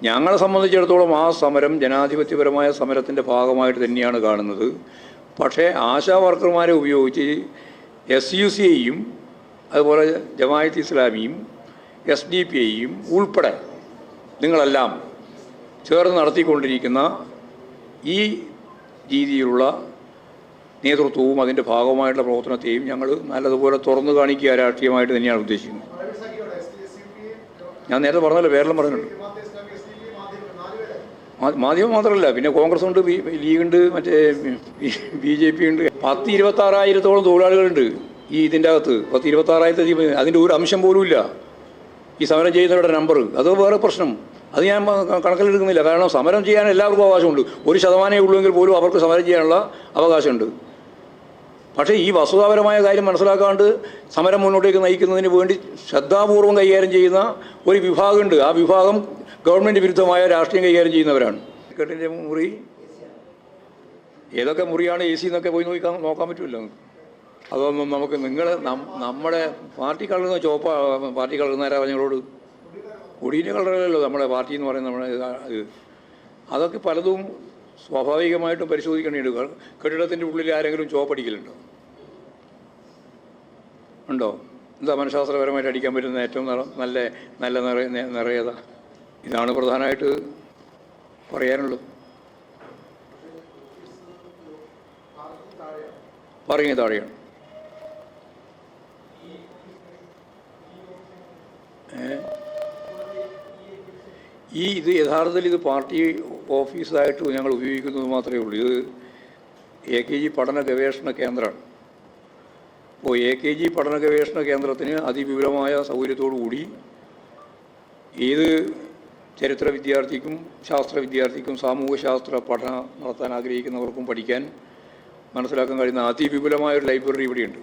ഞങ്ങളെ സംബന്ധിച്ചിടത്തോളം ആ സമരം ജനാധിപത്യപരമായ സമരത്തിൻ്റെ ഭാഗമായിട്ട് തന്നെയാണ് കാണുന്നത്. പക്ഷേ ആശാ വർക്കർമാരെ ഉപയോഗിച്ച് SUCയെയും അതുപോലെ ജമാഅത്ത് ഇസ്ലാമിയും SDPIയും ഉൾപ്പെടെ നിങ്ങളെല്ലാം ചേർന്ന് നടത്തിക്കൊണ്ടിരിക്കുന്ന ഈ രീതിയിലുള്ള നേതൃത്വവും അതിൻ്റെ ഭാഗമായിട്ടുള്ള പ്രവർത്തനത്തെയും ഞങ്ങൾ നല്ലതുപോലെ തുറന്നു കാണിക്കുക രാഷ്ട്രീയമായിട്ട് തന്നെയാണ് ഉദ്ദേശിക്കുന്നത്. ഞാൻ നേരത്തെ പറഞ്ഞല്ലോ, പേരെല്ലാം പറഞ്ഞിട്ടുണ്ട്. മാധ്യമം മാത്രമല്ല, പിന്നെ കോൺഗ്രസ് ഉണ്ട്, ലീഗുണ്ട്, മറ്റേ BJP ഉണ്ട്. 10,26,000 തൊഴിലാളികളുണ്ട് ഈ ഇതിൻ്റെ അകത്ത്. 10,26,000 അതിൻ്റെ ഒരു അംശം പോലും ഇല്ല ഈ സമരം ചെയ്യുന്നവരുടെ നമ്പർ. അത് വേറെ പ്രശ്നം, അത് ഞാൻ കണക്കിലെടുക്കുന്നില്ല. കാരണം സമരം ചെയ്യാൻ എല്ലാവർക്കും അവകാശമുണ്ട്. 1% ഉള്ളൂവെങ്കിൽ പോലും അവർക്ക് സമരം ചെയ്യാനുള്ള അവകാശമുണ്ട്. പക്ഷേ ഈ വസ്തുതാപരമായ കാര്യം മനസ്സിലാക്കാണ്ട് സമരം മുന്നോട്ടേക്ക് നയിക്കുന്നതിന് വേണ്ടി ശ്രദ്ധാപൂർവം കൈകാര്യം ചെയ്യുന്ന ഒരു വിഭാഗമുണ്ട്. ആ വിഭാഗം ഗവൺമെൻറ് വിരുദ്ധമായ രാഷ്ട്രീയം കൈകാര്യം ചെയ്യുന്നവരാണ്. ടിക്കറ്റിൻ്റെ മുറി ഏതൊക്കെ മുറിയാണ് AC എന്നൊക്കെ പോയി നോക്കാൻ പറ്റുമല്ലോ. അതൊന്നും നമുക്ക് നമ്മുടെ പാർട്ടി കളറുന്ന പാർട്ടി കളറുന്നവരാ ഞങ്ങളോട് കൊടീൻ്റെ കളറല്ലോ നമ്മുടെ പാർട്ടി എന്ന് പറയുന്നത്. നമ്മുടെ അതൊക്കെ പലതും സ്വാഭാവികമായിട്ടും പരിശോധിക്കേണ്ടിയുണ്ട്. കെട്ടിടത്തിൻ്റെ ഉള്ളിൽ ആരെങ്കിലും ചോപ്പടിക്കലുണ്ടോ? ഉണ്ടോ? എന്താ മനഃശാസ്ത്രപരമായിട്ട് അടിക്കാൻ പറ്റുന്ന ഏറ്റവും നല്ല നിറയത? ഇതാണ് പ്രധാനമായിട്ട് പറയാനുള്ളത്. പറയുക താഴെയാണ്. ഇത് യഥാർത്ഥത്തിൽ ഇത് പാർട്ടി ഓഫീസായിട്ട് ഞങ്ങൾ ഉപയോഗിക്കുന്നത് മാത്രമേ ഉള്ളൂ. ഇത് AKG പഠന ഗവേഷണ കേന്ദ്രമാണ്. അപ്പോൾ AKG പഠന ഗവേഷണ കേന്ദ്രത്തിന് അതിവിപുലമായ സൗകര്യത്തോടുകൂടി ഏത് ചരിത്ര വിദ്യാർത്ഥിക്കും ശാസ്ത്ര വിദ്യാർത്ഥിക്കും സാമൂഹ്യശാസ്ത്ര പഠനം നടത്താൻ ആഗ്രഹിക്കുന്നവർക്കും പഠിക്കാൻ മനസ്സിലാക്കാൻ കഴിയുന്ന അതിവിപുലമായൊരു ലൈബ്രറി ഇവിടെയുണ്ട്.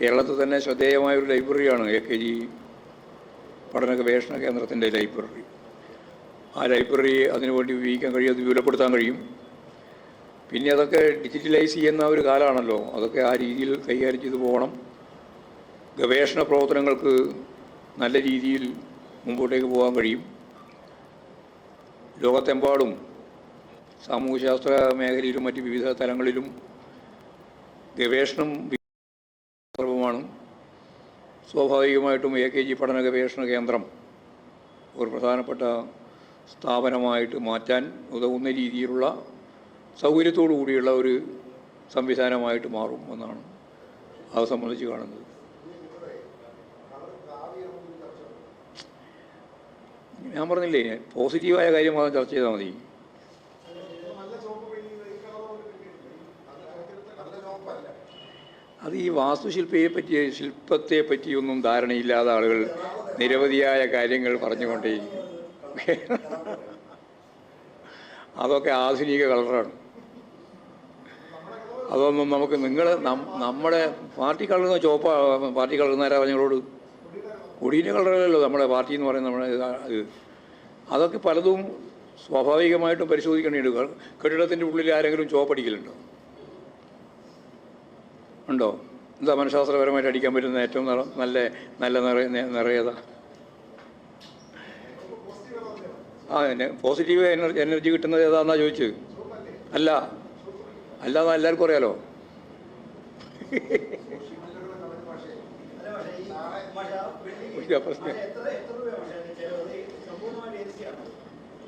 കേരളത്തിൽ തന്നെ ശ്രദ്ധേയമായൊരു ലൈബ്രറിയാണ് AKG പഠന ഗവേഷണ കേന്ദ്രത്തിൻ്റെ ലൈബ്രറി. ആ ലൈബ്രറി അതിനുവേണ്ടി ഉപയോഗിക്കാൻ കഴിയും, അത് വിപുലപ്പെടുത്താൻ കഴിയും. പിന്നെ അതൊക്കെ ഡിജിറ്റലൈസ് ചെയ്യുന്ന ഒരു കാലമാണല്ലോ, അതൊക്കെ ആ രീതിയിൽ കൈകാര്യം ചെയ്തു പോകണം. ഗവേഷണ പ്രവർത്തനങ്ങൾക്ക് നല്ല രീതിയിൽ മുമ്പോട്ടേക്ക് പോകാൻ കഴിയും. ലോകത്തെമ്പാടും സാമൂഹ്യശാസ്ത്ര മേഖലയിലും മറ്റ് വിവിധ തലങ്ങളിലും ഗവേഷണം സർവമാണ്. സ്വാഭാവികമായിട്ടും AKG പഠന ഗവേഷണ കേന്ദ്രം ഒരു പ്രധാനപ്പെട്ട സ്ഥാപനമായിട്ട് മാറ്റാൻ ഉതകുന്ന രീതിയിലുള്ള സൗകര്യത്തോടു കൂടിയുള്ള ഒരു സംവിധാനമായിട്ട് മാറും എന്നാണ് അത് സംബന്ധിച്ച് കാണുന്നത്. ഞാൻ പറഞ്ഞില്ലേ, പോസിറ്റീവായ കാര്യം മാത്രം ചർച്ച ചെയ്താൽ മതി. അത് ഈ ശില്പത്തെ പറ്റിയൊന്നും ധാരണയില്ലാത്ത ആളുകൾ നിരവധിയായ കാര്യങ്ങൾ പറഞ്ഞുകൊണ്ടേയിരിക്കും. അതൊക്കെ ആധുനിക കളറാണ്. അതൊന്നും നമുക്ക് നമ്മുടെ പാർട്ടി കളറുന്ന പാർട്ടി കളറുന്നവരാ ഞങ്ങളോട് കൊടീൻ്റെ കളറല്ലോ നമ്മുടെ പാർട്ടി എന്ന് പറയുന്നത്. നമ്മുടെ അതൊക്കെ പലതും സ്വാഭാവികമായിട്ടും പരിശോധിക്കേണ്ടിയുണ്ട്. കെട്ടിടത്തിൻ്റെ ഉള്ളിൽ ആരെങ്കിലും ചോപ്പടിക്കലുണ്ടോ? ഉണ്ടോ? എന്താ മനഃശാസ്ത്രപരമായിട്ട് അടിക്കാൻ പറ്റുന്ന ഏറ്റവും നല്ല നിറയത? പോസിറ്റീവ് എനർജി കിട്ടുന്നത് ഏതാണെന്നാ ചോദിച്ചത്? അല്ലാതെ എല്ലാവർക്കും അറിയാലോ.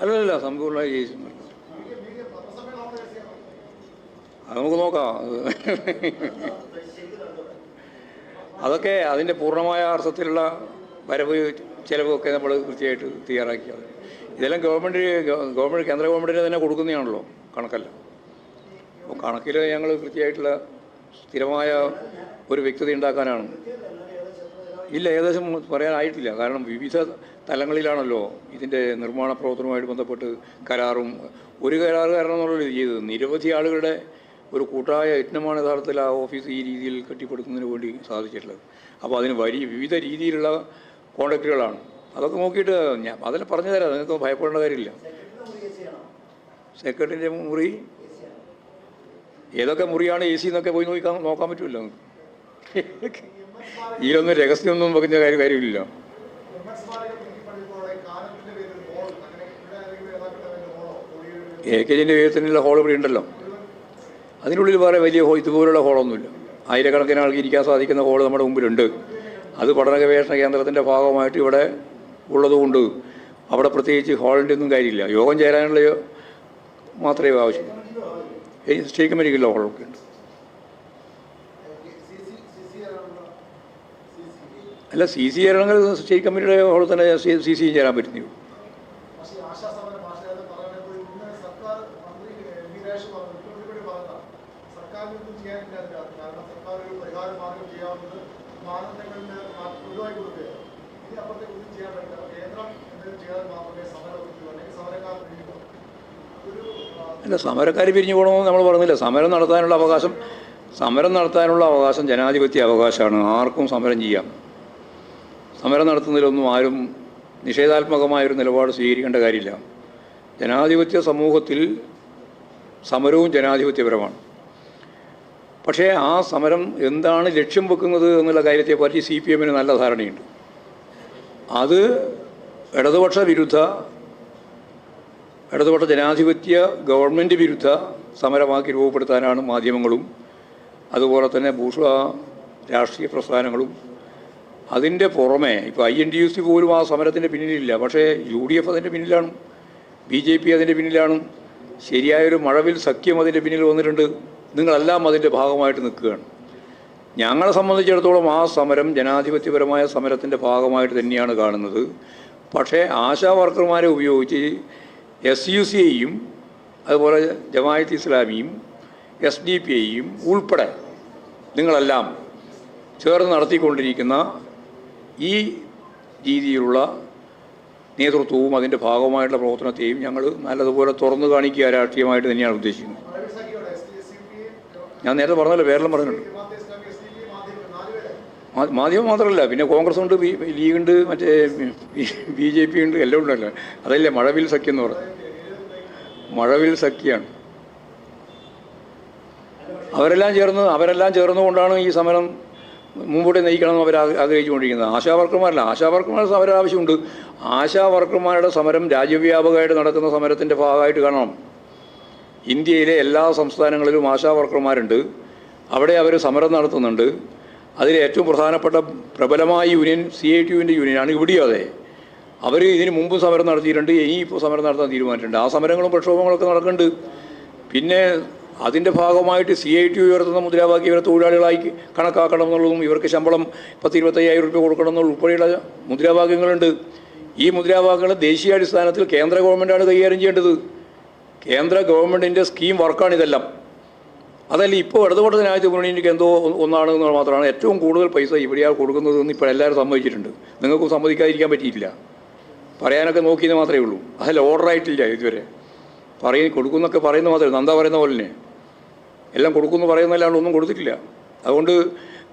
അല്ലല്ല, സമ്പൂർണ്ണമായി ജയിച്ചു. അത് നമുക്ക് നോക്കാം. അതൊക്കെ അതിൻ്റെ പൂർണ്ണമായ അർത്ഥത്തിലുള്ള വരവ് ചിലവൊക്കെ നമ്മൾ കൃത്യമായിട്ട് തയ്യാറാക്കിയാണ്. ഇതെല്ലാം ഗവൺമെൻറ് കേന്ദ്ര ഗവൺമെൻറ്റിന് തന്നെ കൊടുക്കുന്നതാണല്ലോ, കണക്കല്ല. അപ്പോൾ കണക്കിൽ ഞങ്ങൾ കൃത്യമായിട്ടുള്ള സ്ഥിരമായ ഒരു വ്യക്തത ഉണ്ടാക്കാനാണ്. ഇല്ല, ഏകദേശം പറയാനായിട്ടില്ല. കാരണം വിവിധ തലങ്ങളിലാണല്ലോ ഇതിൻ്റെ നിർമ്മാണ പ്രവർത്തനവുമായിട്ട് ബന്ധപ്പെട്ട് ഒരു കരാറുകാരൻ എന്നുള്ളത് ചെയ്തത്. നിരവധി ആളുകളുടെ ഒരു കൂട്ടായ യത്നമാണ് യഥാർത്ഥത്തിൽ ആ ഓഫീസ് ഈ രീതിയിൽ കെട്ടിപ്പടുക്കുന്നതിന് വേണ്ടി സാധിച്ചിട്ടുള്ളത്. അപ്പോൾ അതിന് വിവിധ രീതിയിലുള്ള കോൺട്രാക്റ്റുകളാണ്. അതൊക്കെ നോക്കിയിട്ട് അതെല്ലാം പറഞ്ഞു തരാം, നിങ്ങൾക്ക് ഭയപ്പെടേണ്ട കാര്യമില്ല. സെക്രട്ടറിൻ്റെ മുറി ഏതൊക്കെ മുറിയാണ് AC എന്നൊക്കെ പോയി നോക്കാൻ പറ്റുമല്ലോ. ഇതിലൊന്നും രഹസ്യമൊന്നും വെക്കുന്ന കാര്യമില്ല. AKGൻ്റെ പേരിലുള്ള ഹോൾ ഇവിടെ ഉണ്ടല്ലോ. അതിനുള്ളിൽ വേറെ വലിയ ഇതുപോലുള്ള ഹോളൊന്നുമില്ല. ആയിരക്കണക്കിന് ആൾക്ക് ഇരിക്കാൻ സാധിക്കുന്ന ഹോൾ നമ്മുടെ മുമ്പിലുണ്ട്. അത് പഠന ഗവേഷണ കേന്ദ്രത്തിൻ്റെ ഭാഗമായിട്ട് ഇവിടെ ഉള്ളതുകൊണ്ട് അവിടെ പ്രത്യേകിച്ച് ഹോളിൻ്റെ ഒന്നും കാര്യമില്ല. യോഗം ചേരാനുള്ള മാത്രമേ ആവശ്യമുള്ളൂ. സ്റ്റേറ്റ് കമ്മിറ്റിക്കുള്ള ഹോളൊക്കെ ഉണ്ട്. അല്ല, CC ചേരണമെങ്കിൽ സ്റ്റേറ്റ് കമ്മിറ്റിയുടെ ഹോളിൽ തന്നെ CC ചേരാൻ പറ്റുന്നു. അല്ല, സമരക്കാർ പിരിഞ്ഞു പോകണമെന്ന് നമ്മൾ പറഞ്ഞില്ല. സമരം നടത്താനുള്ള അവകാശം ജനാധിപത്യ അവകാശമാണ്. ആർക്കും സമരം ചെയ്യാം. സമരം നടത്തുന്നതിലൊന്നും ആരും നിഷേധാത്മകമായൊരു നിലപാട് സ്വീകരിക്കേണ്ട കാര്യമില്ല. ജനാധിപത്യ സമൂഹത്തിൽ സമരവും ജനാധിപത്യപരമാണ്. പക്ഷേ ആ സമരം എന്താണ് ലക്ഷ്യം വെക്കുന്നത് എന്നുള്ള കാര്യത്തെപ്പറ്റി CPM നല്ല ധാരണയുണ്ട്. അത് ഇടതുപക്ഷ ജനാധിപത്യ ഗവൺമെൻറ് വിരുദ്ധ സമരമാക്കി രൂപപ്പെടുത്താനാണ് മാധ്യമങ്ങളും അതുപോലെ തന്നെ ബൂർഷ്വാ രാഷ്ട്രീയ പ്രസ്ഥാനങ്ങളും. അതിൻ്റെ പുറമെ ഇപ്പോൾ INTUC പോലും ആ സമരത്തിൻ്റെ പിന്നിലില്ല. പക്ഷേ UDF അതിൻ്റെ പിന്നിലാണ്, BJP അതിൻ്റെ പിന്നിലാണ്, ശരിയായൊരു മഴവിൽ സഖ്യം അതിൻ്റെ പിന്നിൽ വന്നിട്ടുണ്ട്. നിങ്ങളെല്ലാം അതിൻ്റെ ഭാഗമായിട്ട് നിൽക്കുകയാണ്. ഞങ്ങളെ സംബന്ധിച്ചിടത്തോളം ആ സമരം ജനാധിപത്യപരമായ സമരത്തിൻ്റെ ഭാഗമായിട്ട് തന്നെയാണ് കാണുന്നത്. പക്ഷേ ആശാ വർക്കർമാരെ ഉപയോഗിച്ച് SUCയെയും അതുപോലെ ജമാഅത്ത് ഇസ്ലാമിയും SDPഐയും ഉൾപ്പെടെ നിങ്ങളെല്ലാം ചേർന്ന് നടത്തിക്കൊണ്ടിരിക്കുന്ന ഈ രീതിയിലുള്ള നേതൃത്വവും അതിൻ്റെ ഭാഗമായിട്ടുള്ള പ്രവർത്തനത്തെയും ഞങ്ങൾ നല്ലതുപോലെ തുറന്നു കാണിക്കുക രാഷ്ട്രീയമായിട്ട് തന്നെയാണ് ഉദ്ദേശിക്കുന്നത്. ഞാൻ നേരത്തെ പറഞ്ഞല്ലോ, പേരെല്ലാം പറഞ്ഞിട്ടുണ്ട്. മാധ്യമം മാത്രമല്ല, പിന്നെ കോൺഗ്രസ് ഉണ്ട്, ലീഗുണ്ട്, മറ്റേ BJP ഉണ്ട്, എല്ലാം ഉണ്ടല്ലോ. അതല്ലേ മഴവിൽ സഖ്യം എന്ന് പറഞ്ഞത്. മഴവിൽ സഖ്യമാണ്. അവരെല്ലാം ചേർന്നുകൊണ്ടാണ് ഈ സമരം മുമ്പോട്ട് നയിക്കണമെന്ന് അവർ ആഗ്രഹിച്ചുകൊണ്ടിരിക്കുന്നത്. ആശാവർക്കർമാരുടെ സമരം ആവശ്യമുണ്ട്. ആശാവർക്കർമാരുടെ സമരം രാജ്യവ്യാപകമായിട്ട് നടക്കുന്ന സമരത്തിൻ്റെ ഭാഗമായിട്ട് കാണണം. ഇന്ത്യയിലെ എല്ലാ സംസ്ഥാനങ്ങളിലും ആശാവർക്കർമാരുണ്ട്. അവിടെ അവർ സമരം നടത്തുന്നുണ്ട്. അതിൽ ഏറ്റവും പ്രധാനപ്പെട്ട പ്രബലമായ യൂണിയൻ CITUവിൻ്റെ യൂണിയനാണ്. ഇവിടെയും അതെ. അവർ ഇതിന് മുമ്പ് സമരം നടത്തിയിട്ടുണ്ട്, ഇനിയിപ്പോൾ സമരം നടത്താൻ തീരുമാനിച്ചിട്ടുണ്ട്. ആ സമരങ്ങളും പ്രക്ഷോഭങ്ങളൊക്കെ നടക്കുന്നുണ്ട്. പിന്നെ അതിൻ്റെ ഭാഗമായിട്ട് CITU ഉയർത്തുന്ന മുദ്രാവാക്യം ഇവരെ തൊഴിലാളികളായി കണക്കാക്കണം എന്നുള്ളതും ഇവർക്ക് ശമ്പളം 10-25,000 രൂപ കൊടുക്കണം എന്നുള്ള ഉൾപ്പെടെയുള്ള മുദ്രാവാക്യങ്ങളുണ്ട്. ഈ മുദ്രാവാക്യങ്ങൾ ദേശീയാടിസ്ഥാനത്തിൽ കേന്ദ്ര ഗവൺമെൻറ്റാണ് കൈകാര്യം ചെയ്യേണ്ടത്. കേന്ദ്ര ഗവൺമെൻറ്റിൻ്റെ സ്കീം വർക്കാണിതെല്ലാം. അതല്ല ഇപ്പോൾ ഇടതുപക്ഷ ജനാധിപത്യ മുന്നണിക്ക് എന്തോ ഒന്നാണെന്ന് മാത്രമാണ്. ഏറ്റവും കൂടുതൽ പൈസ ഇവിടെയാണ് കൊടുക്കുന്നതെന്ന് ഇപ്പോൾ എല്ലാവരും സമ്മതിച്ചിട്ടുണ്ട്. നിങ്ങൾക്കും സമ്മതിക്കാതിരിക്കാൻ പറ്റിയിട്ടില്ല. പറയാനൊക്കെ നോക്കിയെന്ന് മാത്രമേ ഉള്ളൂ. അതല്ല, ഓർഡറായിട്ടില്ല ഇതുവരെ. കൊടുക്കുന്നൊക്കെ പറയുന്ന മാത്രമേ, നന്ദ പറയുന്ന പോലെ തന്നെ എല്ലാം കൊടുക്കുമെന്ന് പറയുന്നതല്ലാണ്ട് ഒന്നും കൊടുത്തിട്ടില്ല. അതുകൊണ്ട്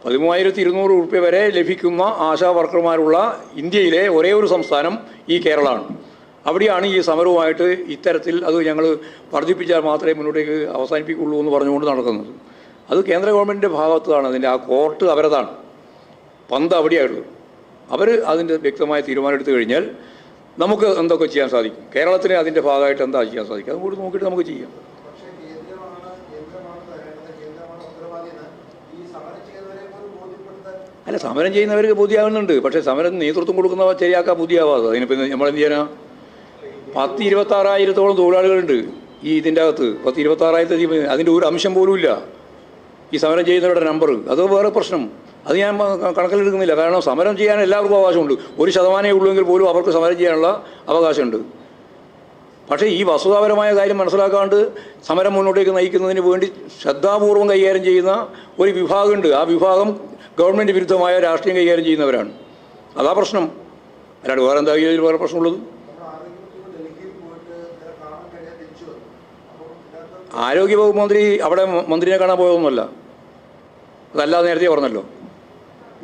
13,200 രൂപ വരെ ലഭിക്കുന്ന ആശാ വർക്കർമാരുള്ള ഇന്ത്യയിലെ ഒരേ ഒരു സംസ്ഥാനം ഈ കേരളമാണ്. അവിടെയാണ് ഈ സമരവുമായിട്ട് ഇത്തരത്തിൽ അത് ഞങ്ങൾ വർദ്ധിപ്പിച്ചാൽ മാത്രമേ മുന്നോട്ടേക്ക് അവസാനിപ്പിക്കുള്ളൂ എന്ന് പറഞ്ഞുകൊണ്ട് നടക്കുന്നത്. അത് കേന്ദ്ര ഗവൺമെൻറ്റിൻ്റെ ഭാഗത്താണ്. അതിൻ്റെ ആ കോർട്ട് അവരതാണ്, പന്ത് അവിടെയായുള്ളൂ. അവർ അതിൻ്റെ വ്യക്തമായ തീരുമാനം എടുത്തു കഴിഞ്ഞാൽ നമുക്ക് എന്തൊക്കെ ചെയ്യാൻ സാധിക്കും, കേരളത്തിന് അതിൻ്റെ ഭാഗമായിട്ട് എന്താ ചെയ്യാൻ സാധിക്കും, അതും കൂടി നോക്കിയിട്ട് നമുക്ക് ചെയ്യാം. അല്ല, സമരം ചെയ്യുന്നവർക്ക് ബോധ്യമാകുന്നുണ്ട്. പക്ഷേ സമരം നേതൃത്വം കൊടുക്കുന്നവർ ശരിയാക്കാൻ ബുദ്ധിയാവാതെ അതിനിപ്പോൾ നമ്മളെന്ത് ചെയ്യാനാ? 10-26,000 തൊഴിലാളികളുണ്ട് ഈ ഇതിൻ്റെ അകത്ത്. 10-26,000 അതിൻ്റെ ഒരു അംശം പോലും ഇല്ല ഈ സമരം ചെയ്യുന്നവരുടെ നമ്പർ. അത് വേറെ പ്രശ്നം. അത് ഞാൻ കണക്കിലെടുക്കുന്നില്ല. കാരണം സമരം ചെയ്യാൻ എല്ലാവർക്കും അവകാശമുണ്ട്. 1% ഉള്ളൂവെങ്കിൽ പോലും അവർക്ക് സമരം ചെയ്യാനുള്ള അവകാശമുണ്ട്. പക്ഷേ ഈ വസ്തുതാപരമായ കാര്യം മനസ്സിലാക്കാണ്ട് സമരം മുന്നോട്ടേക്ക് നയിക്കുന്നതിന് വേണ്ടി ശ്രദ്ധാപൂർവം കൈകാര്യം ചെയ്യുന്ന ഒരു വിഭാഗമുണ്ട്. ആ വിഭാഗം ഗവൺമെൻറ് വിരുദ്ധമായ രാഷ്ട്രീയം കൈകാര്യം ചെയ്യുന്നവരാണ്. അതാ പ്രശ്നം. അല്ലാണ്ട് വേറെ എന്താ ഇതിൽ വേറെ പ്രശ്നമുള്ളത്? ആരോഗ്യവകുപ്പ് മന്ത്രി അവിടെ മന്ത്രിനെ കാണാൻ പോയതൊന്നുമല്ല. അതല്ലാതെ നേരത്തെ പറഞ്ഞല്ലോ.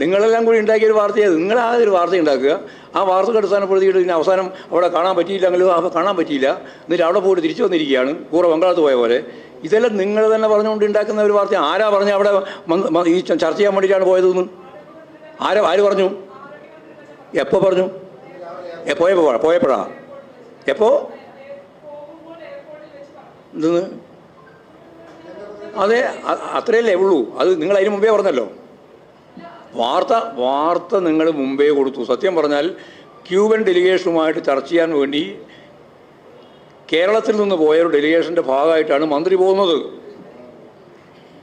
നിങ്ങളെല്ലാം കൂടി ഉണ്ടാക്കിയൊരു വാർത്തയാണ്. നിങ്ങളാതൊരു വാർത്ത ഉണ്ടാക്കുക, ആ വാർത്തക്ക് അടിസ്ഥാനപ്പെടുത്തിയിട്ട് പിന്നെ അവസാനം അവിടെ കാണാൻ പറ്റിയില്ലെങ്കിലും കാണാൻ പറ്റിയില്ല, എന്നിട്ട് അവിടെ പോയിട്ട് തിരിച്ചു വന്നിരിക്കുകയാണ് കൂറെ ബംഗാളത്ത് പോയ പോലെ. ഇതെല്ലാം നിങ്ങൾ തന്നെ പറഞ്ഞുകൊണ്ട് ഉണ്ടാക്കുന്ന ഒരു വാർത്ത. ആരാ പറഞ്ഞ് അവിടെ ഈ ചർച്ച ചെയ്യാൻ വേണ്ടിയിട്ടാണ് പോയതെന്ന്? ആര് പറഞ്ഞു? എപ്പോൾ പറഞ്ഞു? പോയപ്പോഴാ? എപ്പോൾ? എന്തെന്ന് അതെ അത്രയല്ലേ ഉള്ളൂ. അത് നിങ്ങൾ അതിന് മുമ്പേ പറഞ്ഞല്ലോ. വാർത്ത നിങ്ങൾ മുമ്പേ കൊടുത്തു. സത്യം പറഞ്ഞാൽ ക്യൂബൻ ഡെലിഗേഷനുമായിട്ട് ചർച്ച ചെയ്യാൻ വേണ്ടി കേരളത്തിൽ നിന്ന് പോയൊരു ഡെലിഗേഷൻ്റെ ഭാഗമായിട്ടാണ് മന്ത്രി പോകുന്നത്.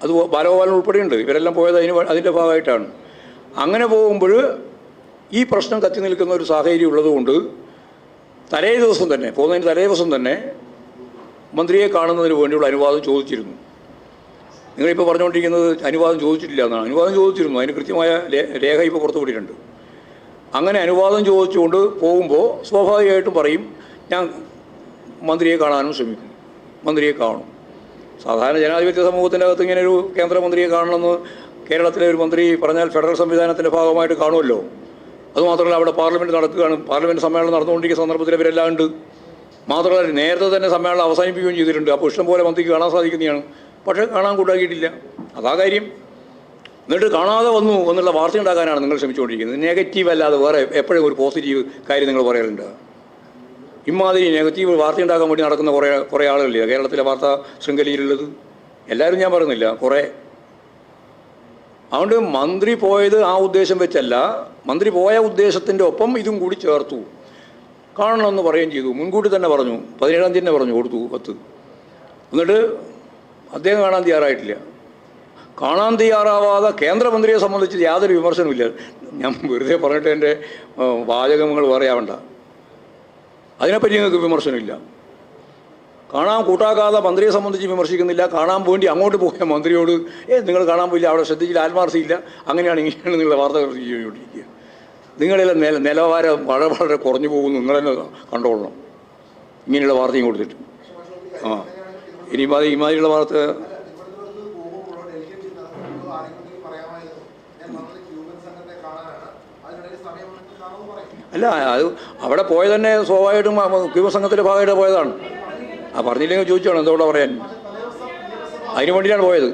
അത് ബാലഗോപാലൻ ഉൾപ്പെടെയുണ്ട്. ഇവരെല്ലാം പോയത് അതിൻ്റെ ഭാഗമായിട്ടാണ്. അങ്ങനെ പോകുമ്പോൾ ഈ പ്രശ്നം കത്തി നിൽക്കുന്ന ഒരു സാഹചര്യം ഉള്ളതുകൊണ്ട് പോകുന്നതിന് തലേ ദിവസം തന്നെ മന്ത്രിയെ കാണുന്നതിന് വേണ്ടിയുള്ള അനുവാദം ചോദിച്ചിരുന്നു. നിങ്ങളിപ്പോൾ പറഞ്ഞുകൊണ്ടിരിക്കുന്നത് അനുവാദം ചോദിച്ചിട്ടില്ല എന്നാണ്. അനുവാദം ചോദിച്ചിരുന്നു. അതിന് കൃത്യമായ രേഖ ഇപ്പോൾ പുറത്തുവിട്ടിട്ടുണ്ട്. അങ്ങനെ അനുവാദം ചോദിച്ചുകൊണ്ട് പോകുമ്പോൾ സ്വാഭാവികമായിട്ടും പറയും ഞാൻ മന്ത്രിയെ കാണാനും ശ്രമിക്കും, മന്ത്രിയെ കാണും. സാധാരണ ജനാധിപത്യ സമൂഹത്തിൻ്റെ അകത്ത് ഇങ്ങനെ ഒരു കേന്ദ്രമന്ത്രിയെ കാണണമെന്ന് കേരളത്തിലെ ഒരു മന്ത്രി പറഞ്ഞാൽ ഫെഡറൽ സംവിധാനത്തിൻ്റെ ഭാഗമായിട്ട് കാണുമല്ലോ. അതുമാത്രമല്ല അവിടെ പാർലമെൻറ്റ് നടക്കുകയാണ്. പാർലമെൻറ്റ് സമ്മേളനം നടന്നുകൊണ്ടിരിക്കുന്ന സന്ദർഭത്തിൽ ഇവരെല്ലാം ഉണ്ട്. മാത്രമല്ല നേരത്തെ തന്നെ സമ്മേളനം അവസാനിപ്പിക്കുകയും ചെയ്തിട്ടുണ്ട്. അപ്പോൾ ഇഷ്ടംപോലെ മന്ത്രിക്ക് കാണാൻ സാധിക്കുന്നതാണ്. പക്ഷേ കാണാൻ കൂട്ടാക്കിയിട്ടില്ല. അതാ കാര്യം. എന്നിട്ട് കാണാതെ വന്നു എന്നുള്ള വാർത്ത ഉണ്ടാക്കാനാണ് നിങ്ങൾ ശ്രമിച്ചുകൊണ്ടിരിക്കുന്നത്. നെഗറ്റീവ് അല്ലാതെ വേറെ എപ്പോഴും ഒരു പോസിറ്റീവ് കാര്യം നിങ്ങൾ പറയാറുണ്ട്. ഇമാതിരി നെഗറ്റീവ് വാർത്ത ഉണ്ടാക്കാൻ വേണ്ടി നടക്കുന്ന കുറേ ആളുകളില്ല കേരളത്തിലെ വാർത്താ ശൃംഖലയിലുള്ളത്. എല്ലാവരും ഞാൻ പറയുന്നില്ല, കുറേ. അതുകൊണ്ട് മന്ത്രി പോയത് ആ ഉദ്ദേശം വെച്ചല്ല. മന്ത്രി പോയ ഉദ്ദേശത്തിൻ്റെ ഒപ്പം ഇതും കൂടി ചേർത്തു. കാണണമെന്ന് പറയുകയും ചെയ്തു. മുൻകൂട്ടി തന്നെ പറഞ്ഞു. 17-ാം തീയതി തന്നെ പറഞ്ഞു കൊടുത്തു 10. എന്നിട്ട് അദ്ദേഹം കാണാൻ തയ്യാറായിട്ടില്ല. കാണാൻ തയ്യാറാവാതെ കേന്ദ്രമന്ത്രിയെ സംബന്ധിച്ച് യാതൊരു വിമർശനമില്ല. ഞാൻ വെറുതെ പറഞ്ഞിട്ട് എൻ്റെ വാചകങ്ങൾ പറയാവണ്ട. അതിനെപ്പറ്റി നിങ്ങൾക്ക് വിമർശനമില്ല. കാണാൻ കൂട്ടാക്കാതെ മന്ത്രിയെ സംബന്ധിച്ച് വിമർശിക്കുന്നില്ല. കാണാൻ വേണ്ടി അങ്ങോട്ട് പോയ മന്ത്രിയോട് നിങ്ങൾ കാണാൻ പോയില്ല, അവിടെ ശ്രദ്ധിച്ചില്ല, ആത്മാർത്ഥയില്ല, അങ്ങനെയാണ് ഇങ്ങനെയാണ് നിങ്ങളുടെ വാർത്ത ചെയ്തുകൊണ്ടിരിക്കുക. നിങ്ങളെല്ലാം നിലവാരം വളരെ കുറഞ്ഞു പോകുന്നു. നിങ്ങളെന്നെ കണ്ടോളണം ഇങ്ങനെയുള്ള വാർത്തയും കൊടുത്തിട്ട്. ഇമാതിരിയുള്ള വാർത്ത അല്ല. അത് അവിടെ പോയത് തന്നെ സ്വാഭാവികമായിട്ടും ക്യൂബൻ സംഘത്തിൻ്റെ ഭാഗമായിട്ട് പോയതാണ്. പറഞ്ഞില്ലെങ്കിൽ ചോദിച്ചാണ് എന്തോടെ പറയാൻ. അതിനു വേണ്ടിയിട്ടാണ് പോയത്.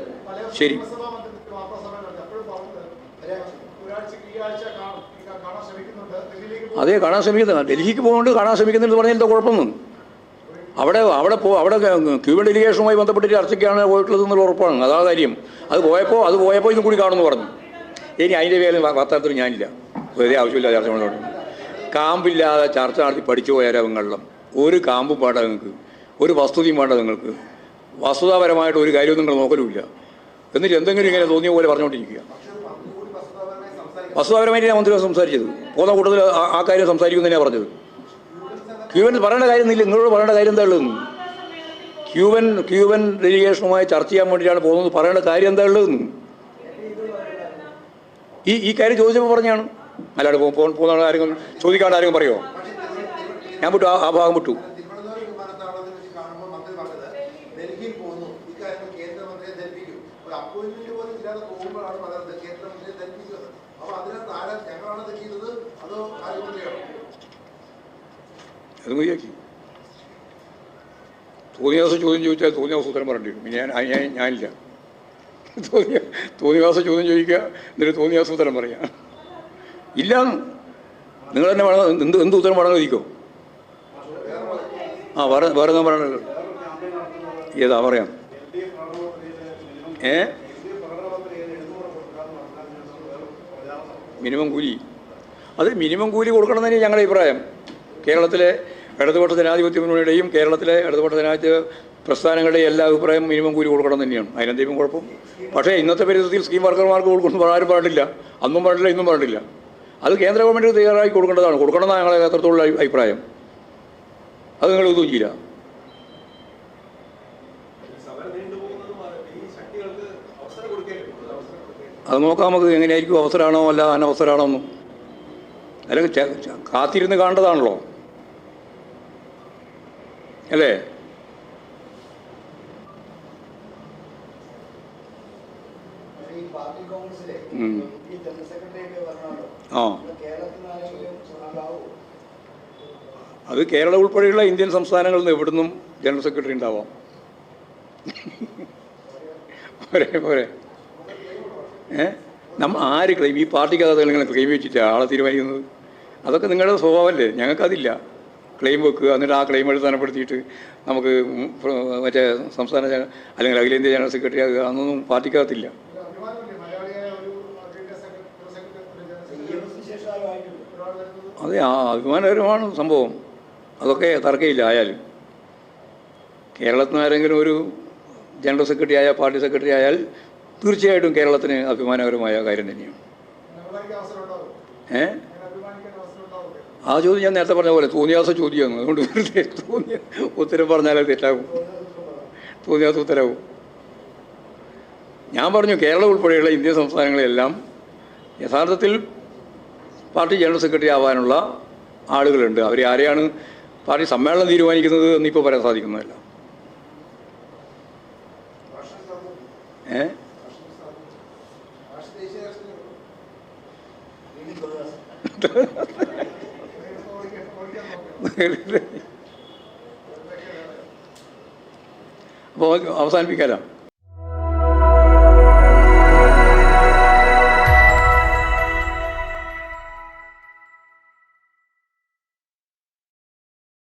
ശരി, അതെ കാണാൻ ശ്രമിക്കുന്നത്. ഡൽഹിക്ക് പോകുന്നുണ്ട് കാണാൻ ശ്രമിക്കുന്നുണ്ട് പറഞ്ഞാൽ എന്താ കുഴപ്പമൊന്നും. അവിടെ ക്യൂബൻ ഡെലിഗേഷനുമായി ബന്ധപ്പെട്ട് ചർച്ചയ്ക്കാണ് പോയിട്ടുള്ളത് എന്നുള്ള ഉറപ്പാണ്. അതാ കാര്യം. അത് പോയപ്പോൾ ഇതും കൂടി കാണുമെന്ന് പറഞ്ഞു. ഇനി അതിൻ്റെ പേരിൽ വാർത്താത്തിൽ ഞാനില്ല. വെറുതെ ആവശ്യമില്ല ചർച്ച കൊണ്ടോട്ട്. കാമ്പില്ലാതെ ചർച്ച നടത്തി പഠിച്ചു പോയാലും വെള്ളം. ഒരു കാമ്പും വേണ്ട നിങ്ങൾക്ക്, ഒരു വസ്തുതയും വേണ്ട നിങ്ങൾക്ക്. വസ്തുതാപരമായിട്ട് ഒരു കാര്യവും നിങ്ങൾ നോക്കലുമില്ല. എന്നിട്ട് എന്തെങ്കിലും ഇങ്ങനെ തോന്നിയ പോലെ പറഞ്ഞുകൊണ്ടിരിക്കുക. വസ്തുതാപരമായിട്ട് ഞാൻ മന്ത്രി സംസാരിച്ചത് പോകുന്ന കൂട്ടത്തിൽ ആ കാര്യം സംസാരിക്കും തന്നെയാണ് പറഞ്ഞത്. ക്യൂബൻ പറയേണ്ട കാര്യമൊന്നുമില്ല. നിങ്ങളോട് പറയേണ്ട കാര്യം എന്താ ഉള്ളതെന്ന്. ക്യൂബൻ ഡെലിഗേഷനുമായി ചർച്ച ചെയ്യാൻ വേണ്ടിയിട്ടാണ് പോകുന്നത്. പറയേണ്ട കാര്യം എന്താ ഉള്ളതെന്ന് ഈ കാര്യം ചോദിച്ചപ്പോൾ പറഞ്ഞാണ്. അല്ലാണ്ട് പോകുന്ന ആരെങ്കിലും ചോദിക്കാണ്ട് ആരെങ്കിലും പറയുമോ? ഞാൻ വിട്ടു, ആ ഭാഗം വിട്ടു. അത് മതിയാക്കി. തോന്നിയ ദിവസം ചോദ്യം ചോദിച്ചാൽ തോന്നിയ ദിവസം ഉത്തരം പറയേണ്ടി വരും. ഞാനില്ല. തോന്നിയ ദിവസം ചോദ്യം ചോദിക്കുക, എന്നിട്ട് തോന്നിയ ദിവസം ഉത്തരം പറയാം. ഇല്ല, നിങ്ങൾ തന്നെ വേണം. എന്ത് ഉത്തരം വേണമെന്ന് ചോദിക്കോ? വേറെ ഒന്നും പറയണല്ലോ. ഏതാ പറയാം. മിനിമം കൂലി, അത് മിനിമം കൂലി കൊടുക്കണം തന്നെ ഞങ്ങളുടെ അഭിപ്രായം. കേരളത്തിലെ ഇടതുപക്ഷ ജനാധിപത്യ മുന്നണിയുടെയും കേരളത്തിലെ ഇടതുപക്ഷ ജനാധിപത്യ പ്രസ്ഥാനങ്ങളുടെയും എല്ലാ അഭിപ്രായം മിനിമം കൂലി കൊടുക്കണം തന്നെയാണ്. അതിനെന്തെങ്കിലും കുഴപ്പം. പക്ഷേ ഇന്നത്തെ പരിസ്ഥിതിയിൽ സ്കീം വർക്കർമാർക്ക് കൊടുക്കുന്നു ആരും പാടില്ല. അന്നും പാടില്ല, ഇന്നും പാടില്ല. അത് കേന്ദ്ര ഗവൺമെൻറ് തയ്യാറാക്കി കൊടുക്കേണ്ടതാണ്. കൊടുക്കണമെന്നാണ് ഞങ്ങളുടെ എത്രത്തോളം അഭിപ്രായം. അത് നിങ്ങൾ ഇതും ചെയ്യില്ല. അത് നോക്കാം നമുക്ക് എങ്ങനെയായിരിക്കും. അവസരമാണോ അല്ല അനവസരമാണോ ഒന്നും. അല്ലെങ്കിൽ കാത്തിരുന്ന് കാണേണ്ടതാണല്ലോ, അല്ലേ? അത് കേരളം ഉൾപ്പെടെയുള്ള ഇന്ത്യൻ സംസ്ഥാനങ്ങളിൽ നിന്ന് എവിടുന്നും ജനറൽ സെക്രട്ടറി ഉണ്ടാവാം. പോരെ ആര് ക്ലെയിം, ഈ പാർട്ടിക്കകത്ത് നിങ്ങൾ ക്ലെയിം വെച്ചിട്ട് ആളെ തീരുമാനിക്കുന്നത്? അതൊക്കെ നിങ്ങളുടെ സ്വഭാവമല്ലേ. ഞങ്ങൾക്കതില്ല. ക്ലെയിം വെക്കുക, എന്നിട്ട് ആ ക്ലെയിം അടിസ്ഥാനപ്പെടുത്തിയിട്ട് നമുക്ക് മറ്റേ സംസ്ഥാന അല്ലെങ്കിൽ അഖിലേന്ത്യാ ജനറൽ സെക്രട്ടറി ആകുക, അതൊന്നും പാർട്ടിക്കകത്തില്ല. അതെ, അഭിമാനകരമാണ് സംഭവം, അതൊക്കെ തർക്കമില്ല. ആയാലും കേരളത്തിൽ നിന്ന് ആരെങ്കിലും ഒരു ജനറൽ സെക്രട്ടറി ആയാൽ, പാർട്ടി സെക്രട്ടറി ആയാൽ തീർച്ചയായിട്ടും കേരളത്തിന് അഭിമാനകരമായ കാര്യം തന്നെയാണ്. ആ ചോദ്യം ഞാൻ നേരത്തെ പറഞ്ഞ പോലെ തോന്നിയാസ ചോദ്യമാണ്. അതുകൊണ്ട് വെറുതെ തോന്നിയ ഉത്തരം പറഞ്ഞാലേ തെറ്റാകും, തോന്നിയാസ ഉത്തരവും. ഞാൻ പറഞ്ഞു കേരളം ഉൾപ്പെടെയുള്ള ഇന്ത്യൻ സംസ്ഥാനങ്ങളെല്ലാം യഥാർത്ഥത്തിൽ പാർട്ടി ജനറൽ സെക്രട്ടറി ആവാനുള്ള ആളുകളുണ്ട്. അവർ ആരെയാണ് പാർട്ടി സമ്മേളനം തീരുമാനിക്കുന്നത് എന്നിപ്പോൾ പറയാൻ സാധിക്കുന്നതല്ല. അപ്പോൾ അവസാനിപ്പിക്കാലോ.